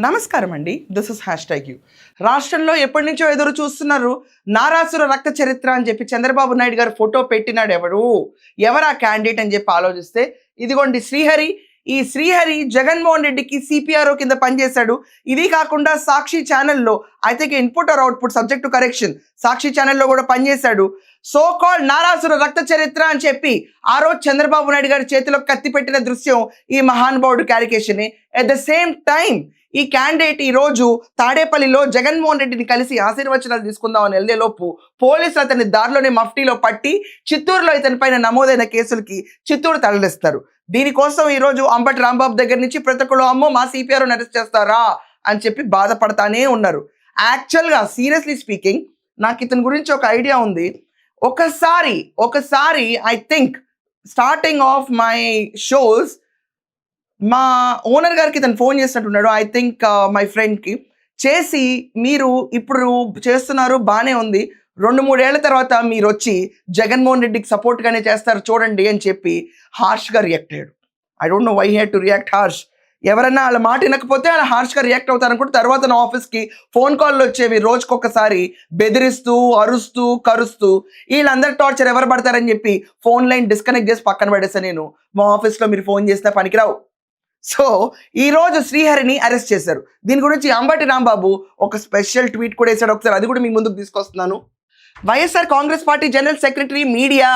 నమస్కారం అండి. This is #you. రాష్ట్రంలో ఎప్పటి నుంచో ఎదురు చూస్తున్నారు. నారాసుర రక్త చరిత్ర అని చెప్పి చంద్రబాబు నాయుడు గారు ఫోటో పెట్టినాడు ఎవరా క్యాండిడేట్ అని చెప్పి ఆలోచిస్తే ఇదిగోండి శ్రీహరి. ఈ శ్రీహరి జగన్మోహన్ రెడ్డికి సిపిఆర్ఓ కింద పనిచేశాడు. ఇది కాకుండా సాక్షి ఛానల్లో అయితే input or output subject to correction Sakshi ఛానల్లో కూడా పనిచేశాడు. సో కాల్డ్ నారాసుర రక్త చరిత్ర అని చెప్పి ఆ రోజు చంద్రబాబు నాయుడు గారి చేతిలో కత్తి పెట్టిన దృశ్యం ఈ మహానుభావుడు క్యారికేషన్. ఎట్ ద సేమ్ టైం ఈ క్యాండిడేట్ ఈ రోజు తాడేపల్లిలో జగన్మోహన్ రెడ్డిని కలిసి ఆశీర్వచనాలు తీసుకుందామని వెళ్ళేలోపు పోలీసులు అతని దారిలోనే మఫ్టీలో పట్టి చిత్తూరులో ఇతని పైన నమోదైన కేసులకి చిత్తూరు తరలిస్తారు. దీనికోసం ఈ రోజు అంబటి రాంబాబు దగ్గర నుంచి ప్రతి ఒక్కరు అమ్మో మా సిపిఆర్ అరెస్ట్ చేస్తారా అని చెప్పి బాధపడతానే ఉన్నారు. యాక్చువల్గా సీరియస్లీ స్పీకింగ్ నాకు ఇతని గురించి ఒక ఐడియా ఉంది. ఒకసారి I think starting of my shows మా ఓనర్ గారికి తను ఫోన్ చేసినట్టున్నాడు. ఐ థింక్ మై ఫ్రెండ్కి చేసి మీరు ఇప్పుడు చేస్తున్నారు బాగానే ఉంది, 2-3 ఏళ్ల తర్వాత మీరు వచ్చి జగన్మోహన్ రెడ్డికి సపోర్ట్గానే చేస్తారు చూడండి అని చెప్పి హార్ష్గా రియాక్ట్ అయ్యాడు. I don't know why had to react harsh. ఎవరన్నా వాళ్ళ మాట వినకపోతే వాళ్ళు హార్ష్గా రియాక్ట్ అవుతారనుకుంటే తర్వాత నా ఆఫీస్కి ఫోన్ కాల్లో వచ్చేవి రోజుకొకసారి బెదిరిస్తూ అరుస్తూ కరుస్తూ. వీళ్ళందరి టార్చర్ ఎవరు పడతారని చెప్పి ఫోన్ లైన్ డిస్కనెక్ట్ చేసి పక్కన పడేసా. నేను మా ఆఫీస్లో మీరు ఫోన్ చేస్తే పనికిరావు. సో ఈరోజు శ్రీహరిని అరెస్ట్ చేశారు. దీని గురించి అంబటి రాంబాబు ఒక స్పెషల్ ట్వీట్ కూడా వేశాడు. ఒకసారి అది కూడా మీ ముందుకు తీసుకొస్తున్నాను. YSR Congress party general secretary media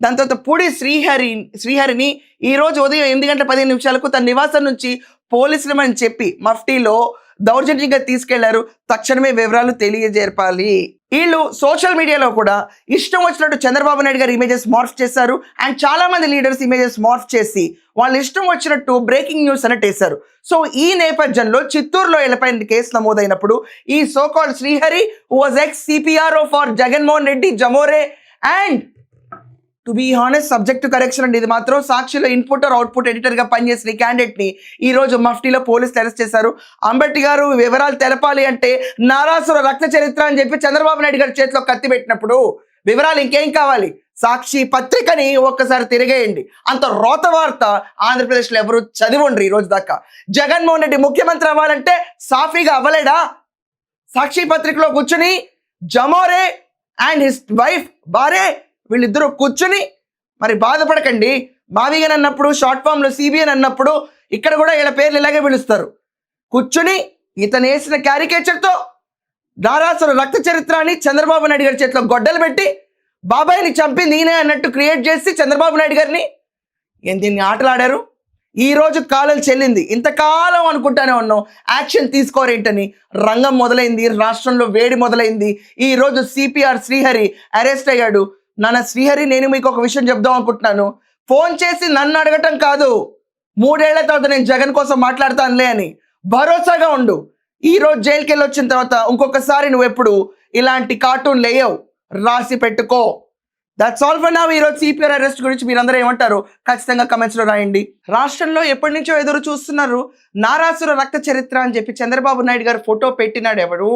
దాని తర్వాత పూడి శ్రీహరిని ఈరోజు ఉదయం 8:15 తన నివాసం నుంచి పోలీసులమని చెప్పి మఫ్టీలో దౌర్జన్యంగా తీసుకెళ్లారు. తక్షణమే వివరాలు తెలియజేర్పాలి. వీళ్ళు సోషల్ మీడియాలో కూడా ఇష్టం వచ్చినట్టు చంద్రబాబు నాయుడు గారు ఇమేజెస్ మార్ఫ్ చేశారు. అండ్ చాలా మంది లీడర్స్ ఇమేజెస్ మార్ఫ్ చేసి వాళ్ళు ఇష్టం వచ్చినట్టు బ్రేకింగ్ న్యూస్ అన్నట్టు వేశారు. సో ఈ నేపథ్యంలో చిత్తూరులో వీళ్ళపైన కేసు నమోదైనప్పుడు ఈ so called Srihari was ex CPRO for Jaganmohan Reddy జమోరే and to be honest subject to correction అండి. ఇది మాత్రం సాక్షిలో ఇన్పుట్ ఆర్ అవుట్పుట్ ఎడిటర్గా పనిచేసిన ఈ క్యాండిడేట్ని ఈరోజు మఫ్టీలో పోలీసులు అరెస్ట్ చేశారు. అంబటి గారు వివరాలు తెలపాలి అంటే నారాసుర రక్త చరిత్ర అని చెప్పి చంద్రబాబు నాయుడు గారి చేతిలో కత్తి పెట్టినప్పుడు వివరాలు ఇంకేం కావాలి? సాక్షి పత్రికని ఒక్కసారి తిరిగేయండి. అంత రోత వార్త ఆంధ్రప్రదేశ్లో ఎవరు చదివండ్రి ఈ రోజు దాకా. జగన్మోహన్ రెడ్డి ముఖ్యమంత్రి అవ్వాలంటే సాఫీగా అవ్వలేడా? సాక్షి పత్రికలో కూర్చుని జమోరే అండ్ హిస్ వైఫ్ బారే వీళ్ళిద్దరూ కూర్చుని మరి బాధపడకండి. మావిగన్ అన్నప్పుడు షార్ట్ ఫామ్లో సిబిఎన్ అన్నప్పుడు ఇక్కడ కూడా వీళ్ళ పేర్లు ఇలాగే పిలుస్తారు. కూర్చుని ఇతను వేసిన క్యారికేచర్తో నారాసుర రక్త చరిత్ర అని చంద్రబాబు నాయుడు గారి చేతిలో గొడ్డలు పెట్టి బాబాయ్ని చంపింది ఈయనే అన్నట్టు క్రియేట్ చేసి చంద్రబాబు నాయుడు గారిని దీన్ని ఆటలాడారు. ఈరోజు కాలం చెల్లింది. ఇంతకాలం అనుకుంటానే ఉన్నాం యాక్షన్ తీసుకోరేంటని. రంగం మొదలైంది, రాష్ట్రంలో వేడి మొదలైంది. ఈరోజు సిపిఆర్ శ్రీహరి అరెస్ట్ అయ్యాడు. నాన్న శ్రీహరి, నేను మీకు ఒక విషయం చెప్దాం అనుకుంటున్నాను. ఫోన్ చేసి నన్ను అడగటం కాదు, 3 ఏళ్ల తర్వాత నేను జగన్ కోసం మాట్లాడతానులే అని భరోసాగా ఉండు. ఈరోజు జైలుకి వెళ్ళి వచ్చిన తర్వాత ఇంకొకసారి నువ్వు ఎప్పుడు ఇలాంటి కార్టూన్ లేయవు, రాసి పెట్టుకో. That's all for now. ఈరోజు సిపిఆర్ అరెస్ట్ గురించి మీరందరూ ఏమంటారు ఖచ్చితంగా కమెంట్స్లో రాయండి. రాష్ట్రంలో ఎప్పటి నుంచో ఎదురు చూస్తున్నారు. నారాసుర రక్త చరిత్ర అని చెప్పి చంద్రబాబు నాయుడు గారు ఫోటో పెట్టినాడు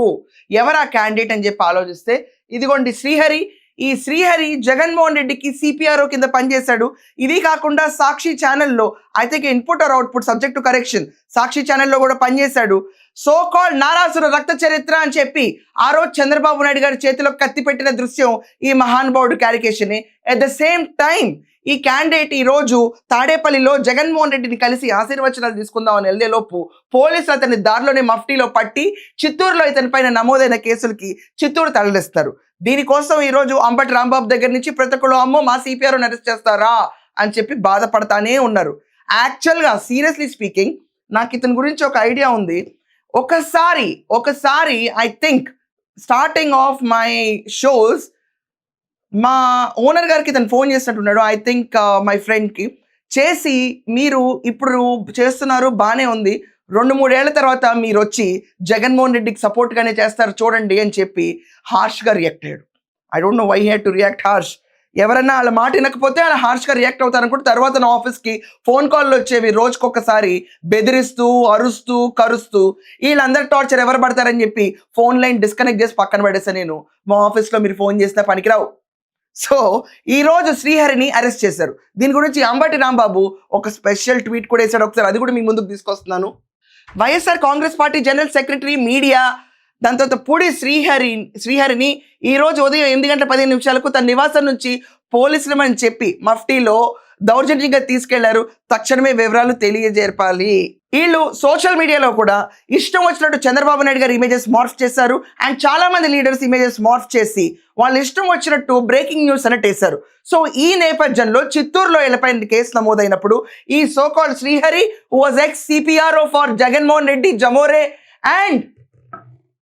ఎవరా క్యాండిడేట్ అని చెప్పి ఆలోచిస్తే ఇదిగోండి శ్రీహరి. ఈ శ్రీహరి జగన్మోహన్ రెడ్డికి సిపిఆర్ఓ కింద పనిచేశాడు. ఇది కాకుండా సాక్షి ఛానల్లో అయితే input or output subject to correction Sakshi ఛానల్లో కూడా పనిచేశాడు. సో కాల్డ్ నారాసుర రక్త చరిత్ర అని చెప్పి ఆ రోజు చంద్రబాబు నాయుడు గారి చేతిలో కత్తి పెట్టిన దృశ్యం ఈ మహానుభావుడు క్యారికేషన్. ఎట్ ద సేమ్ టైం ఈ క్యాండిడేట్ ఈ రోజు తాడేపల్లిలో జగన్మోహన్ రెడ్డిని కలిసి ఆశీర్వచనాలు తీసుకుందామని వెళ్ళేలోపు పోలీసులు అతని దారిలోనే మఫ్టీలో పట్టి చిత్తూరులో ఇతని పైన నమోదైన కేసులకి చిత్తూరు తరలిస్తారు. దీనికోసం ఈ రోజు అంబటి రాంబాబు దగ్గర నుంచి ప్రతి ఒక్కరు అమ్మో మా సిపిఆర్ అరెస్ట్ చేస్తారా అని చెప్పి బాధపడతానే ఉన్నారు. యాక్చువల్గా సీరియస్లీ స్పీకింగ్ నాకు ఇతని గురించి ఒక ఐడియా ఉంది. ఒకసారి I think starting of my shows మా ఓనర్ గారికి తను ఫోన్ చేసినట్టున్నాడు. ఐ థింక్ మై ఫ్రెండ్కి చేసి మీరు ఇప్పుడు చేస్తున్నారు బాగానే ఉంది, 2-3 ఏళ్ల తర్వాత మీరు వచ్చి జగన్మోహన్ రెడ్డికి సపోర్ట్గానే చేస్తారు చూడండి అని చెప్పి హార్ష్గా రియాక్ట్ అయ్యాడు. I don't know why had to react harsh. ఎవరన్నా వాళ్ళ మాట వినకపోతే వాళ్ళు హార్ష్గా రియాక్ట్ అవుతారనుకుంటే తర్వాత నా ఆఫీస్కి ఫోన్ కాల్లో వచ్చేవి రోజుకొకసారి బెదిరిస్తూ అరుస్తూ కరుస్తూ. వీళ్ళందరి టార్చర్ ఎవరు పడతారని చెప్పి ఫోన్ లైన్ డిస్కనెక్ట్ చేసి పక్కన పడేసా. నేను మా ఆఫీస్లో మీరు ఫోన్ చేస్తే పనికిరావు. సో ఈరోజు శ్రీహరిని అరెస్ట్ చేశారు. దీని గురించి అంబటి రాంబాబు ఒక స్పెషల్ ట్వీట్ కూడా వేశాడు. ఒకసారి అది కూడా మీ ముందుకు తీసుకొస్తున్నాను. YSR Congress party general secretary media దాని తర్వాత పూడి శ్రీహరిని ఈ రోజు ఉదయం 8:15 తన నివాసం నుంచి పోలీసులమని చెప్పి మఫ్టీలో దౌర్జన్యంగా తీసుకెళ్లారు. తక్షణమే వివరాలు తెలియజేర్పాలి. వీళ్ళు సోషల్ మీడియాలో కూడా ఇష్టం వచ్చినట్టు చంద్రబాబు నాయుడు గారు ఇమేజెస్ మార్ఫ్ చేశారు. అండ్ చాలా మంది లీడర్స్ ఇమేజెస్ మార్ఫ్ చేసి వాళ్ళు ఇష్టం వచ్చినట్టు బ్రేకింగ్ న్యూస్ అన్నట్టు వేశారు. సో ఈ నేపథ్యంలో చిత్తూరులో వీళ్ళపైన కేసు నమోదైనప్పుడు ఈ so called Srihari was ex CPRO for Jaganmohan Reddy జమోరే and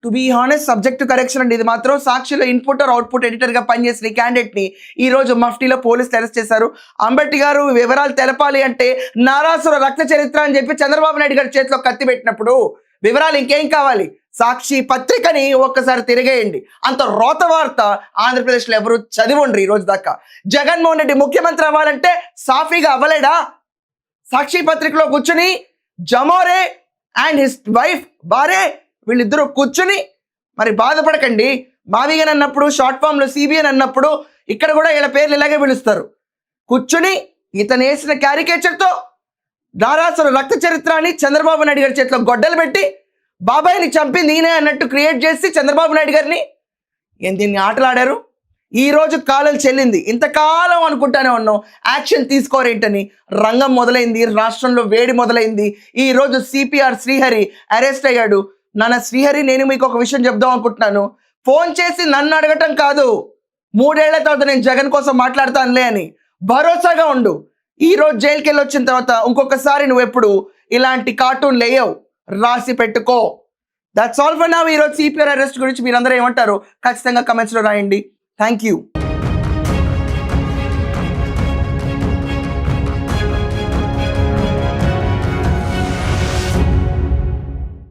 to be honest subject to correction అండి. ఇది మాత్రం సాక్షిలో ఇన్పుట్ ఆర్ అవుట్పుట్ ఎడిటర్గా పనిచేసిన ఈ క్యాండిడేట్ని ఈ రోజు మఫ్టీలో పోలీసులు అరెస్ట్ చేశారు. అంబటి గారు వివరాలు తెలపాలి అంటే నారాసుర రక్త చరిత్ర అని చెప్పి చంద్రబాబు నాయుడు గారి చేతిలో కత్తి పెట్టినప్పుడు వివరాలు ఇంకేం కావాలి? సాక్షి పత్రికని ఒక్కసారి తిరిగేయండి. అంత రోత వార్త ఆంధ్రప్రదేశ్లో ఎవరు చదివండ్రు ఈ రోజు దాకా. జగన్మోహన్ రెడ్డి ముఖ్యమంత్రి అవ్వాలంటే సాఫీగా అవ్వలేడా? సాక్షి పత్రికలో కూర్చుని జమోరే అండ్ హిస్ వైఫ్ బారే వీళ్ళిద్దరూ కూర్చుని మరి బాధపడకండి. మావిగన్ అన్నప్పుడు షార్ట్ ఫామ్లో సిబిఎన్ అన్నప్పుడు ఇక్కడ కూడా వీళ్ళ పేర్లు ఇలాగే పిలుస్తారు. కూర్చుని ఇతను వేసిన క్యారికేచర్తో నారాసుర రక్త చరిత్ర అని చంద్రబాబు నాయుడు గారి చేతిలో గొడ్డలు పెట్టి బాబాయ్ని చంపి నేనే అన్నట్టు క్రియేట్ చేసి చంద్రబాబు నాయుడు గారిని దీన్ని ఆటలాడారు. ఈ రోజు కాలం చెల్లింది. ఇంతకాలం అనుకుంటానే ఉన్నాం యాక్షన్ తీసుకోరేంటని. రంగం మొదలైంది, రాష్ట్రంలో వేడి మొదలైంది. ఈ రోజు సిపిఆర్ శ్రీహరి అరెస్ట్ అయ్యాడు. నాన్న శ్రీహరి, నేను మీకు ఒక విషయం చెప్దాం అనుకుంటున్నాను. ఫోన్ చేసి నన్ను అడగటం కాదు, 3 ఏళ్ల తర్వాత నేను జగన్ కోసం మాట్లాడతానులే అని భరోసాగా ఉండు. ఈ రోజు జైలుకి వెళ్ళి వచ్చిన తర్వాత ఇంకొకసారి నువ్వు ఎప్పుడు ఇలాంటి కార్టూన్ లేయవు, రాసి పెట్టుకో. That's all for now. ఈరోజు సిపిఆర్ అరెస్ట్ గురించి మీరందరూ ఏమంటారు ఖచ్చితంగా కమెంట్స్లో రాయండి. Thank you.